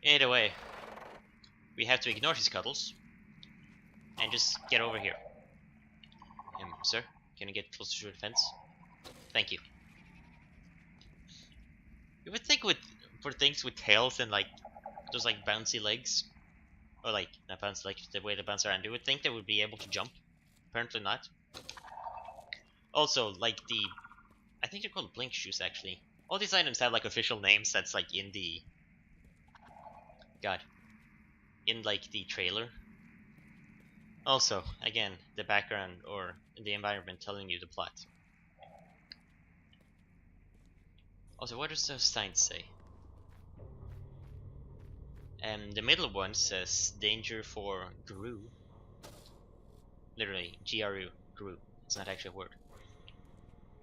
Either way, we have to ignore his cuddles and just get over here. Sir, can you get closer to the fence? Thank you. You would think for things with tails and like those like bouncy legs, or like not bouncy legs, the way they bounce around, you would think they would be able to jump. Apparently not. Also, like I think they're called blink shoes actually. All these items have like official names that's like in the in like the trailer. Also, again, the background or the environment telling you the plot. Also, what does those signs say? The middle one says danger for Gru. Literally, GRU, Gru. It's not actually a word.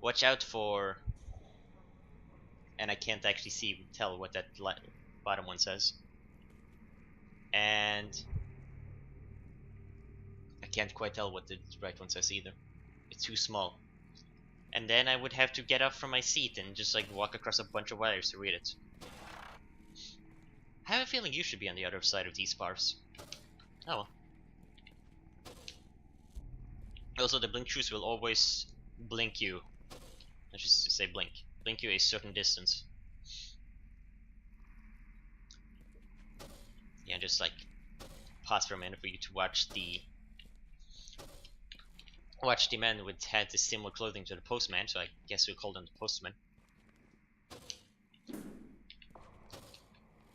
Watch out for... And I can't actually tell what that bottom one says. And... I can't quite tell what the right one says either. It's too small. And then I would have to get up from my seat and just like walk across a bunch of wires to read it. I have a feeling you should be on the other side of these bars. Oh well. Also, the blink shoes will always blink you. Let's just say blink. Blink you a certain distance. Yeah, just like pause for a minute for you to watch the man with had the similar clothing to the postman, so I guess we'll call them the postman.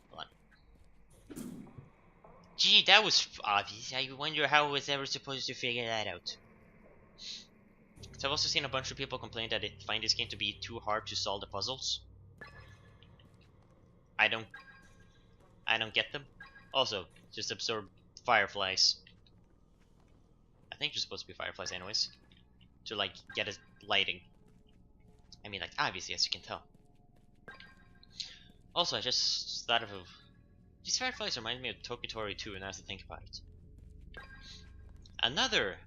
Hold on. Gee, that was obvious. I wonder how I was ever supposed to figure that out. So I've also seen a bunch of people complain that they find this game to be too hard to solve the puzzles. I don't get them. Also, just absorb fireflies. I think you're supposed to be fireflies anyways. To like get a lighting. I mean, like obviously, as you can tell. Also, I just thought of these fireflies remind me of Tokitori 2, and I have to think about it. Another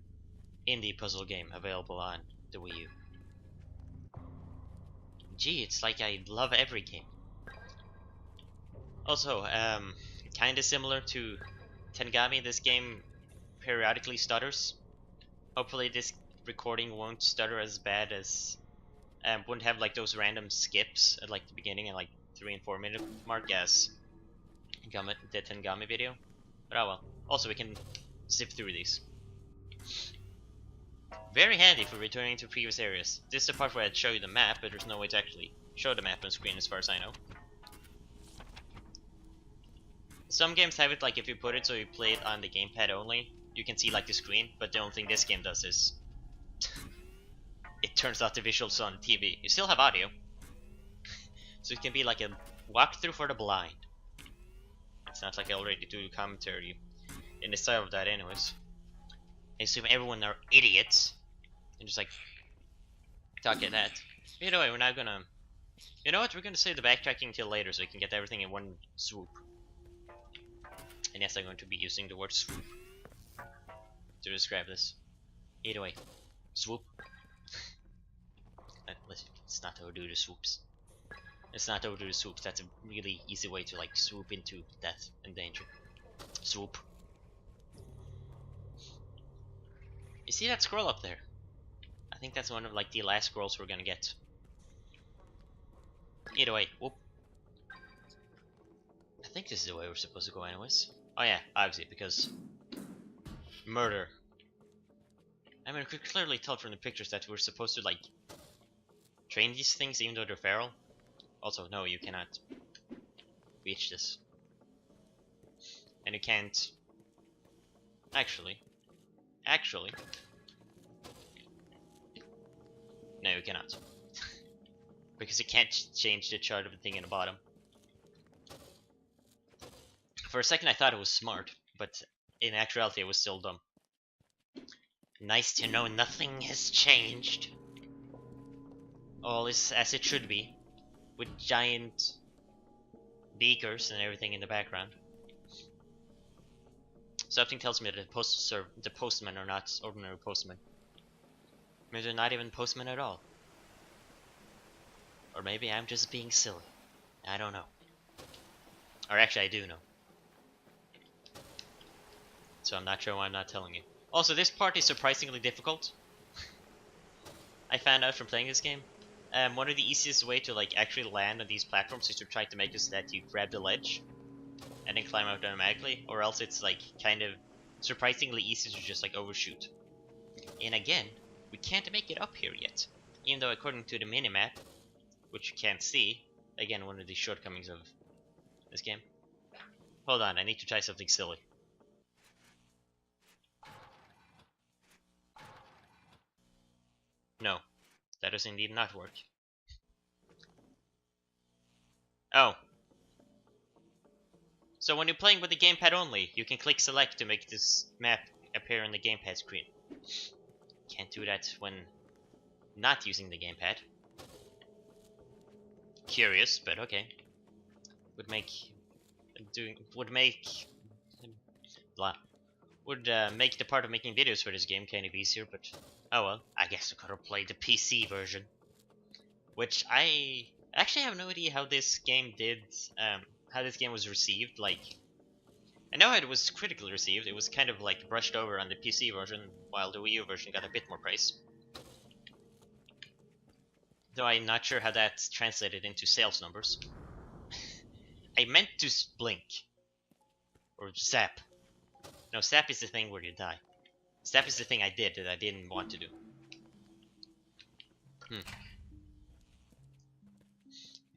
indie puzzle game available on the Wii U. Gee, it's like I love every game. Also, kinda similar to Tengami, this game periodically stutters. Hopefully this recording won't stutter as bad as... wouldn't have like those random skips at like the beginning and like 3 and 4 minute mark as the Tengami video. But oh well. Also, we can zip through these. Very handy for returning to previous areas. This is the part where I'd show you the map, but there's no way to actually show the map on screen as far as I know. Some games have it like if you put it so you play it on the gamepad only, you can see like the screen, but the only thing this game does is it turns out the visuals on TV. You still have audio. So it can be like a walkthrough for the blind. It's not like I already do commentary in the style of that anyways. I assume everyone are idiots. And just like talk at that. Either way, we're not gonna... You know what? We're gonna save the backtracking till later so we can get everything in one swoop. And yes, I'm going to be using the word swoop to describe this. Either way, swoop. Let's not overdo the swoops. Let's not overdo the swoops. That's a really easy way to like swoop into death and danger. Swoop. You see that scroll up there? I think that's one of like the last scrolls we're gonna get. Either way, whoop. I think this is the way we're supposed to go anyways. Oh yeah, obviously, because murder. I mean, I could clearly tell from the pictures that we're supposed to like train these things even though they're feral. Also, no, you cannot reach this. And you can't... Actually... No, you cannot. Because you can't change the chart of the thing in the bottom. For a second I thought it was smart, but in actuality it was still dumb. Nice to know nothing has changed. All is as it should be, with giant beakers and everything in the background. Something tells me that the postmen are not ordinary postmen. Maybe they're not even postmen at all. Or maybe I'm just being silly. I don't know. Or actually I do know. so I'm not sure why I'm not telling you. Also, this part is surprisingly difficult. I found out from playing this game. One of the easiest way to like actually land on these platforms is to try to make it so that you grab the ledge and then climb out automatically, or else it's like kind of surprisingly easy to just like overshoot. And again, we can't make it up here yet, even though according to the minimap, which you can't see, again one of the shortcomings of this game. Hold on, I need to try something silly. No, that does indeed not work. Oh. So when you're playing with the gamepad only, you can click select to make this map appear on the gamepad screen. Can't do that when not using the gamepad. Curious, but okay. Would make the part of making videos for this game kind of easier, but oh well. I guess I could have played the PC version, which I actually have no idea how this game how this game was received. Like, I know how it was critically received. It was kind of like brushed over on the PC version, while the Wii U version got a bit more praise. Though I'm not sure how that's translated into sales numbers. I meant to blink. Or zap. No, zap is the thing where you die. Zap is the thing I did that I didn't want to do.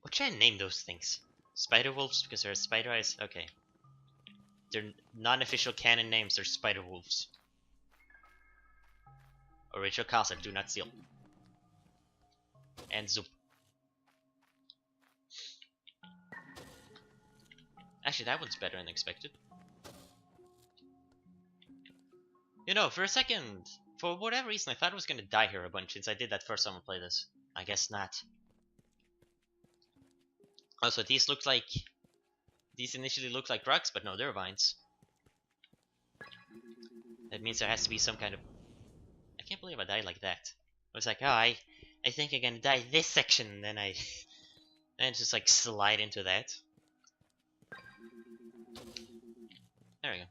What should I name those things? Spider wolves because they're spider eyes? Okay. They're non-official canon names, they're spider wolves. Original concept, do not steal. And zoop. Actually, that one's better than expected. You know, for a second, for whatever reason, I thought I was gonna die here a bunch since I did that first time I played this. I guess not. Also, these initially look like rocks, but no, they're vines. That means there has to be some kind of... I can't believe I died like that. I was like, oh, I think I'm gonna die this section, and then I just like slide into that. There we go.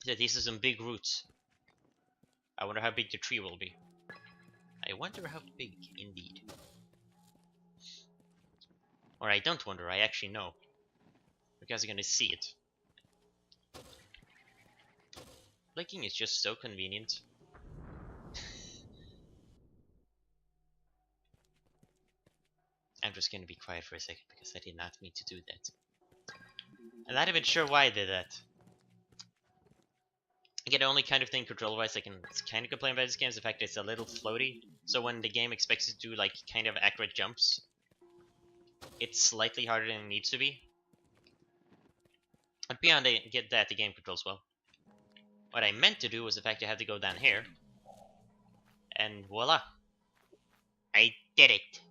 So these are some big roots. I wonder how big the tree will be. I wonder how big, indeed. Or I don't wonder, I actually know. Because I'm gonna see it. Blinking is just so convenient. I'm just gonna be quiet for a second because I did not mean to do that. I'm not even sure why I did that. Again, the only kind of thing control-wise I can kind of complain about this game is the fact that it's a little floaty. So when the game expects you to do like kind of accurate jumps, it's slightly harder than it needs to be. But beyond that, the game controls well. What I meant to do was the fact I had to go down here. And voila! I did it!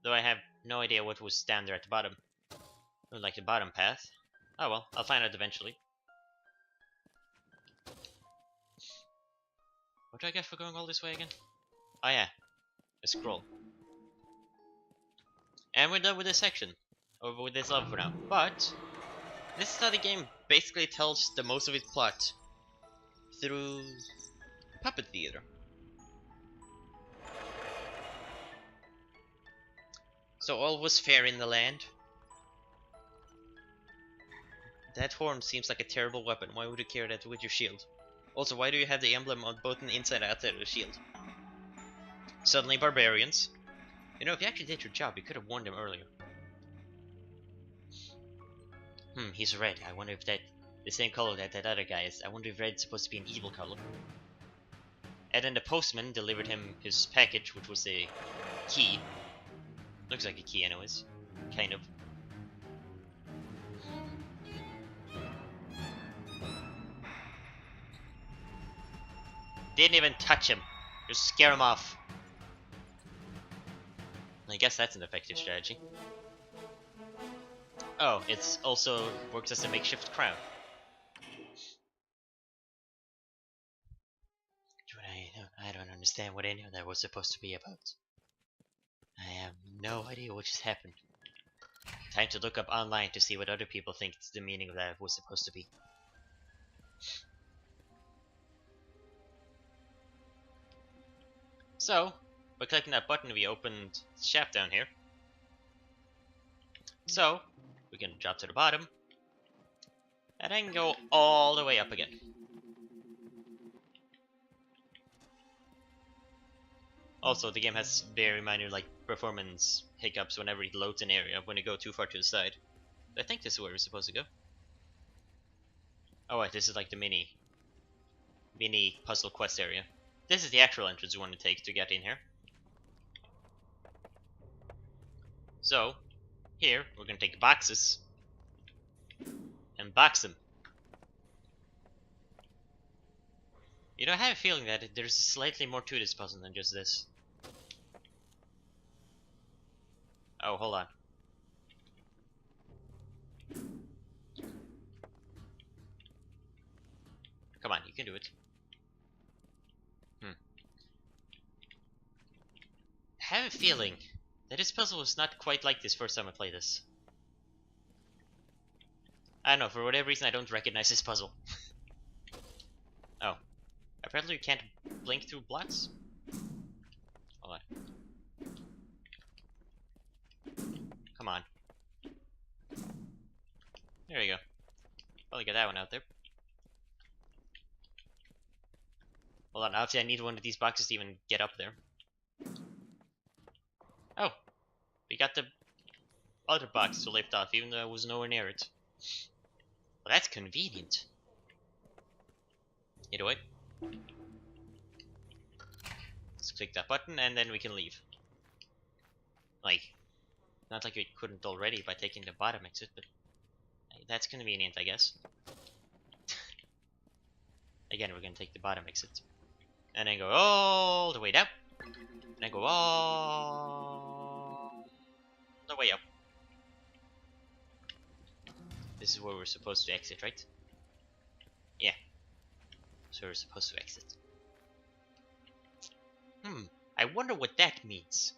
Though I have no idea what was down there at the bottom. Like the bottom path. Oh well, I'll find out eventually. What do I get for going all this way again? Oh yeah, a scroll. And we're done with this section. Or with this level for now. But this is how the game basically tells the most of its plot. Through puppet theater. So all was fair in the land. That horn seems like a terrible weapon. Why would you carry that with your shield? Also, why do you have the emblem on both the inside and outside of the shield? Suddenly barbarians. You know, if you actually did your job, you could have warned them earlier. He's red. I wonder if that... the same color that that other guy is. I wonder if red's supposed to be an evil color. And then the postman delivered him his package, which was a key. Looks like a key anyways. Kind of. Didn't even touch him. Just scare him off. I guess that's an effective strategy. Oh, it's also works as a makeshift crown. I don't understand what any of that was supposed to be about. I have no idea what just happened. Time to look up online to see what other people think the meaning of that was supposed to be. So, by clicking that button, we opened the shaft down here. So, we can drop to the bottom, and then go all the way up again. Also, the game has very minor like performance hiccups whenever it loads an area when you go too far to the side. I think this is where we're supposed to go. Oh wait, this is like the mini puzzle quest area. This is the actual entrance we want to take to get in here. So, here we're gonna take boxes and box them. You know, I have a feeling that there's slightly more to this puzzle than just this. Oh, hold on. Come on, you can do it. I have a feeling that this puzzle was not quite like this first time I played this. I don't know, for whatever reason I don't recognize this puzzle. Oh. Apparently you can't blink through blocks? Hold on. Come on. There we go. Probably got that one out there. Hold on, obviously I need one of these boxes to even get up there. Oh! We got the other box to lift off, even though I was nowhere near it. Well, that's convenient. Either way. Let's click that button and then we can leave. Like, not like we couldn't already by taking the bottom exit, but that's convenient, I guess. Again, we're gonna take the bottom exit. And then go all the way down. And then go all the way up. This is where we're supposed to exit, right? Yeah. So we're supposed to exit. I wonder what that means.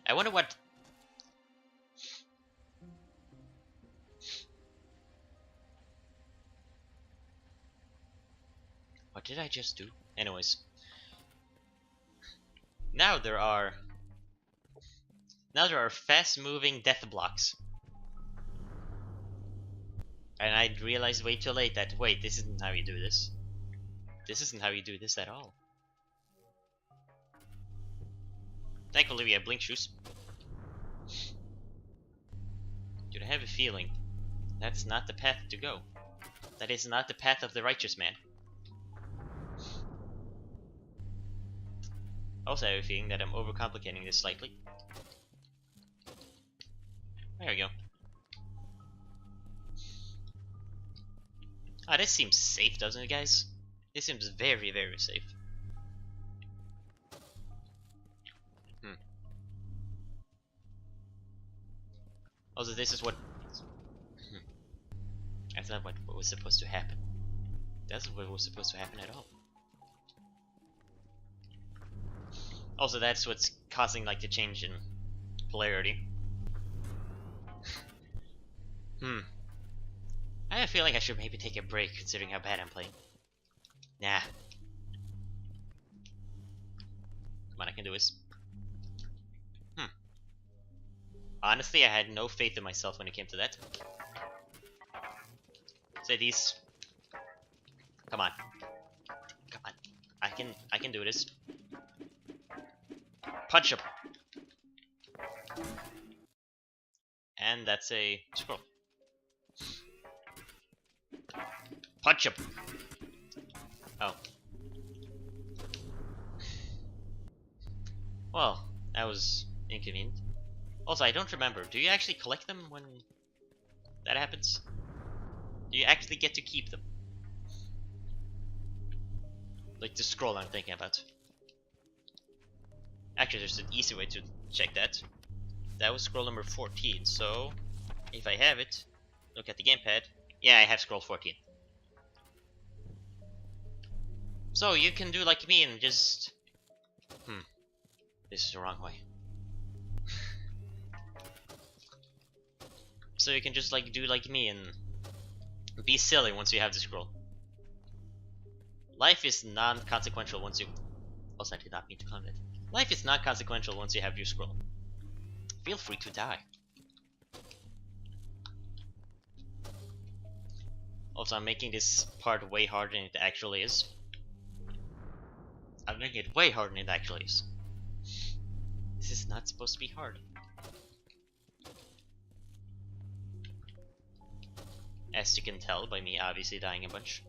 I wonder what... What did I just do? Anyways. Now there are fast-moving death blocks. And I realized way too late that, wait, this isn't how you do this. This isn't how you do this at all. Thankfully we have blink shoes. Dude, I have a feeling that's not the path to go. That is not the path of the righteous man. Also, I have a feeling that I'm overcomplicating this slightly. There we go. Ah, this seems safe, doesn't it, guys? This seems very, very safe. Also, this is what... That's not what was supposed to happen. That's not what was supposed to happen at all. Also, that's what's causing, like, the change in polarity. I have a feeling I should maybe take a break, considering how bad I'm playing. Nah. Come on, I can do this. Honestly, I had no faith in myself when it came to that. Say these. Come on. Come on. I can do this. Punch him. And that's a scroll. Punch him. Oh. Well, that was inconvenient. Also, I don't remember. Do you actually collect them when that happens? Do you actually get to keep them? Like the scroll I'm thinking about. Actually, there's an easy way to check that. That was scroll number 14, so if I have it, look at the gamepad. Yeah, I have scroll 14. So you can do like me and just... This is the wrong way. So you can just like do like me and be silly once you have the scroll. Life is non-consequential once you... Also, I did not mean to comment. Life is not consequential once you have your scroll. Feel free to die. Also, I'm making this part way harder than it actually is. I'm making it way harder than it actually is. This is not supposed to be hard. As you can tell by me obviously dying a bunch.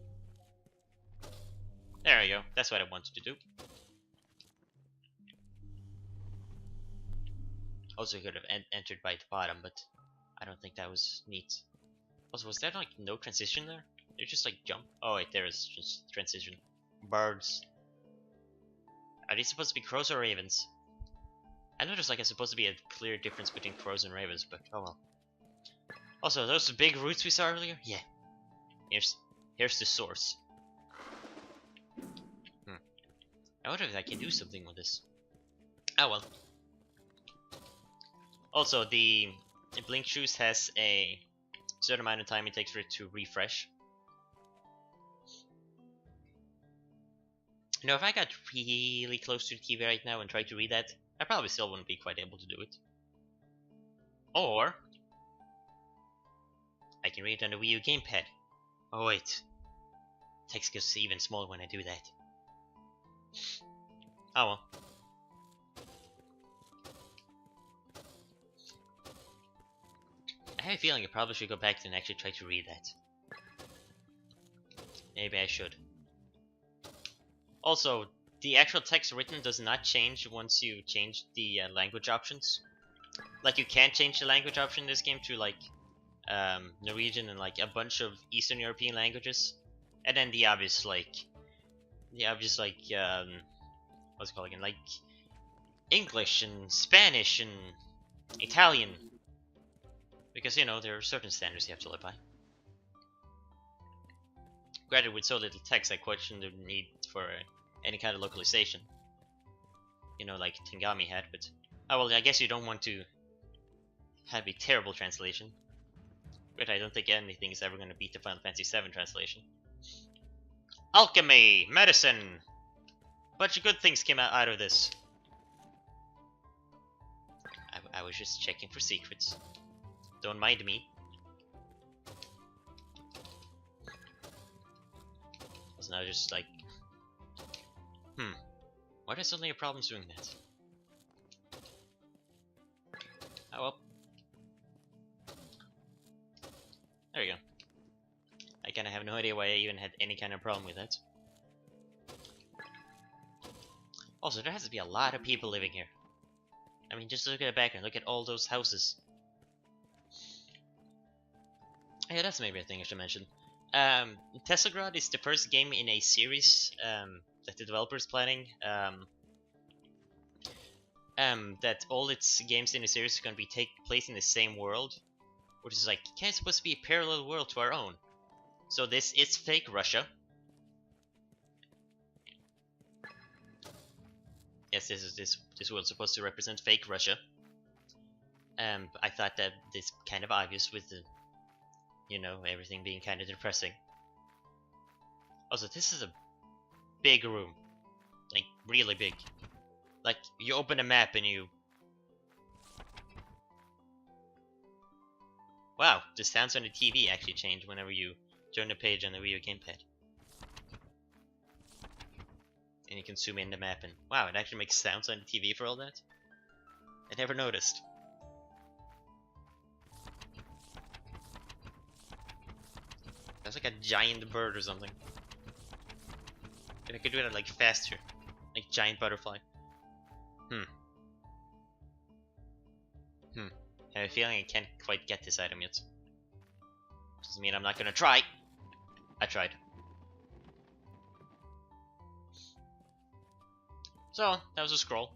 There we go, that's what I wanted to do. Also could have entered by the bottom, but I don't think that was neat. Also, was there like no transition there? You just like jump? Oh wait, there is just transition. Birds. Are these supposed to be crows or ravens? I know there's like supposed to be a clear difference between crows and ravens, but oh well. Also, those big roots we saw earlier? Yeah. Here's the source. I wonder if I can do something with this. Oh well. Also, the Blink Shoes has a certain amount of time it takes for it to refresh. You know, if I got really close to the TV right now and tried to read that, I probably still wouldn't be quite able to do it. Or I can read it on the Wii U gamepad. Oh wait, text gets even smaller when I do that. Oh well. I have a feeling I probably should go back and actually try to read that. Maybe I should. Also, the actual text written does not change once you change the language options. Like, you can't change the language option in this game to like Norwegian and like a bunch of Eastern European languages, and then the obvious like what's it called again, like English and Spanish and Italian, because you know there are certain standards you have to live by. Granted, with so little text, I question the need for any kind of localization, you know, like Tengami had. But oh well, I guess you don't want to have a terrible translation. But I don't think anything is ever going to beat the Final Fantasy VII translation. Alchemy! Medicine! Bunch of good things came out of this. I was just checking for secrets. Don't mind me. So now just like... Why does suddenly a problem doing that? Oh well. There you go. I kinda have no idea why I even had any kind of problem with that. Also, there has to be a lot of people living here. I mean, just look at the background, look at all those houses. Yeah, that's maybe a thing I should mention. Teslagrad is the first game in a series that the developer's planning. That all its games in the series are going to be take place in the same world, which is like kind of supposed to be a parallel world to our own. So this is fake Russia. Yes, this world's supposed to represent fake Russia. I thought that this kind of obvious with the, you know, everything being kind of depressing. Also, this is a big room, like really big. Like you open a map and you. Wow, the sounds on the TV actually change whenever you turn the page on the Wii U gamepad. And you can zoom in the map and wow, it actually makes sounds on the TV for all that? I never noticed. That's like a giant bird or something. If I could do that like faster. Like giant butterfly. I have a feeling I can't quite get this item yet. Doesn't mean I'm not gonna try. I tried. So, that was a scroll.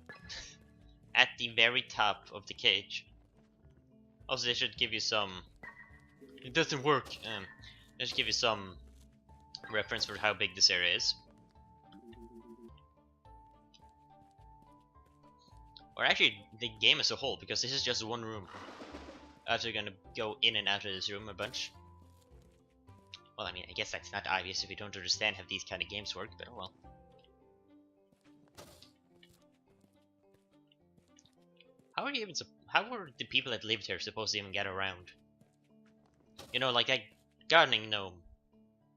At the very top of the cage. Also, they should give you some... It doesn't work. They should give you some reference for how big this area is. Or actually, the game as a whole, because this is just one room. After gonna go in and out of this room a bunch. Well, I mean, I guess that's not obvious if you don't understand how these kind of games work, but oh well. How were the people that lived here supposed to even get around? You know, like that gardening gnome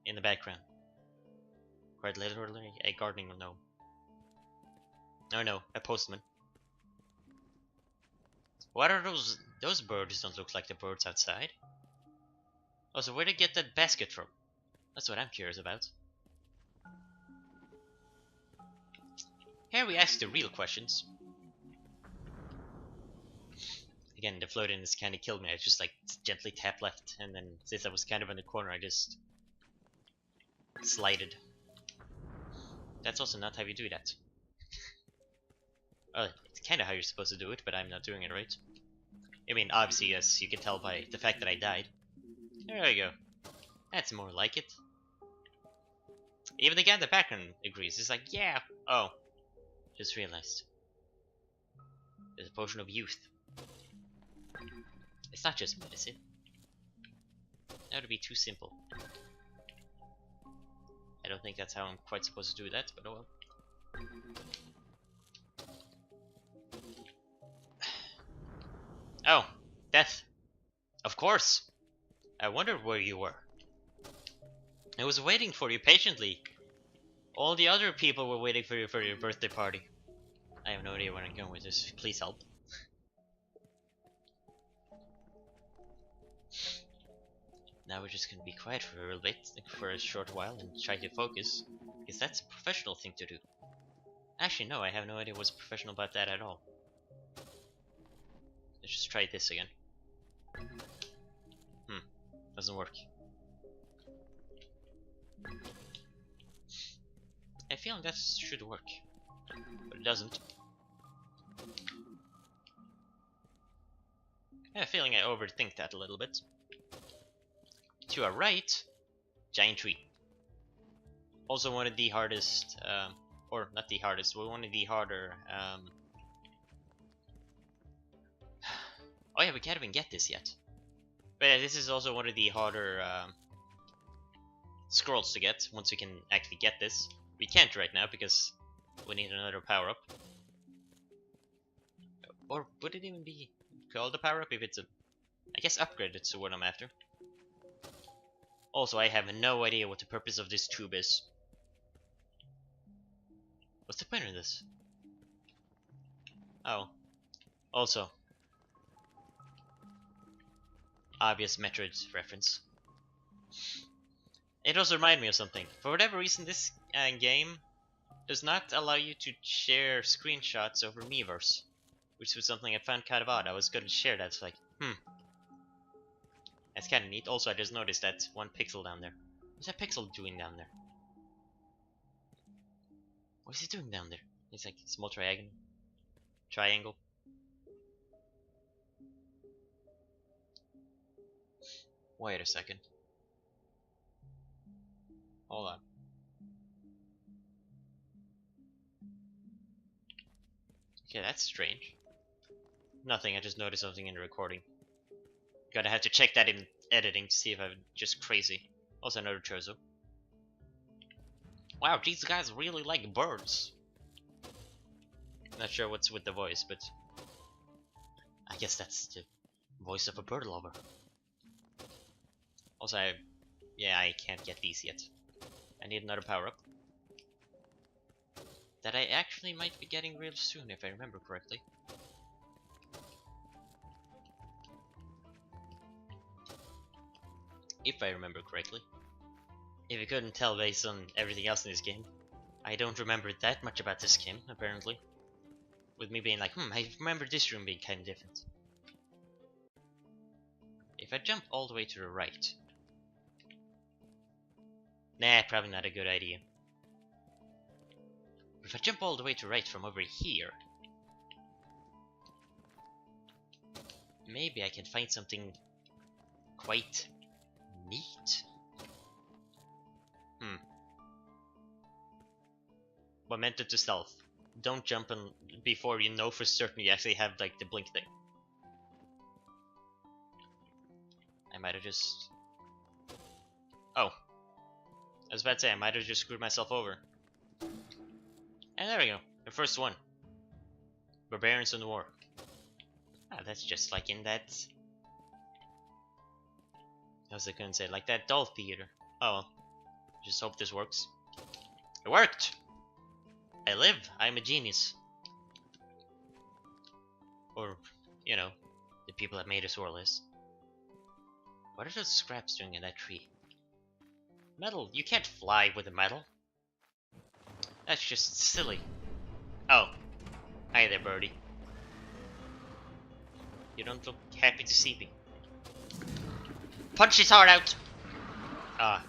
in the background. Quite literally, a gardening gnome. Oh no, a postman. What are those? Those birds don't look like the birds outside. Oh, so where'd they get that basket from? That's what I'm curious about. Here we ask the real questions. Again, the floatiness kind of killed me. I just like gently tap left, and then since I was kind of in the corner, I just slided. That's also not how you do that. It's kind of how you're supposed to do it, but I'm not doing it right. I mean, obviously, as you can tell by the fact that I died. There we go. That's more like it. Even the guy in the background agrees. He's like, yeah. Oh, just realized. There's a potion of youth. It's not just medicine. That would be too simple. I don't think that's how I'm quite supposed to do that, but oh well. Oh, death. Of course. I wondered where you were. I was waiting for you patiently. All the other people were waiting for you for your birthday party. I have no idea where I'm going with this. Please help. Now we're just gonna be quiet for a little bit, for a short while, and try to focus. Because that's a professional thing to do. Actually, no, I have no idea what's professional about that at all. Let's just try this again. Doesn't work. I feel like that should work, but it doesn't. I have a feeling I overthink that a little bit. To our right, giant tree. Also one of the hardest, or not the hardest, but one of the harder, oh yeah, we can't even get this yet. But yeah, this is also one of the harder scrolls to get, once we can actually get this. We can't right now, because we need another power-up. Or would it even be called a power-up if it's a... I guess upgraded to what I'm after. Also, I have no idea what the purpose of this tube is. What's the point of this? Oh. Also. Obvious Metroid reference. It also reminded me of something. For whatever reason, this game does not allow you to share screenshots over Miiverse. Which was something I found kind of odd. I was going to share that, it's like, that's kind of neat. Also, I just noticed that one pixel down there. What's that pixel doing down there? What is he doing down there? It's like a small triangle. Triangle. Wait a second. Hold on. Okay, that's strange. Nothing, I just noticed something in the recording. Gonna have to check that in editing to see if I'm just crazy. Also another Chozo. Wow, these guys really like birds. Not sure what's with the voice, but I guess that's the voice of a bird lover. Also, I can't get these yet. I need another power-up. That I actually might be getting real soon, if I remember correctly. If I remember correctly. If you couldn't tell based on everything else in this game, I don't remember that much about this game, apparently. With me being like, I remember this room being kind of different. If I jump all the way to the right... Nah, probably not a good idea. If I jump all the way to right from over here... maybe I can find something quite neat. Momentum to stealth. Don't jump before you know for certain you actually have like the blink thing. might have just... Oh. I was about to say, I might have just screwed myself over. And there we go. The first one. Barbarians in the War. Ah, that's just like in that... I was gonna say, like that doll theater. Oh well. Just hope this works. It worked! I live. I'm a genius. Or, you know, the people that made us worthless. What are those scraps doing in that tree? Metal. You can't fly with a metal. That's just silly. Oh. Hi there, birdie. You don't look happy to see me. Punch his heart out! Ah.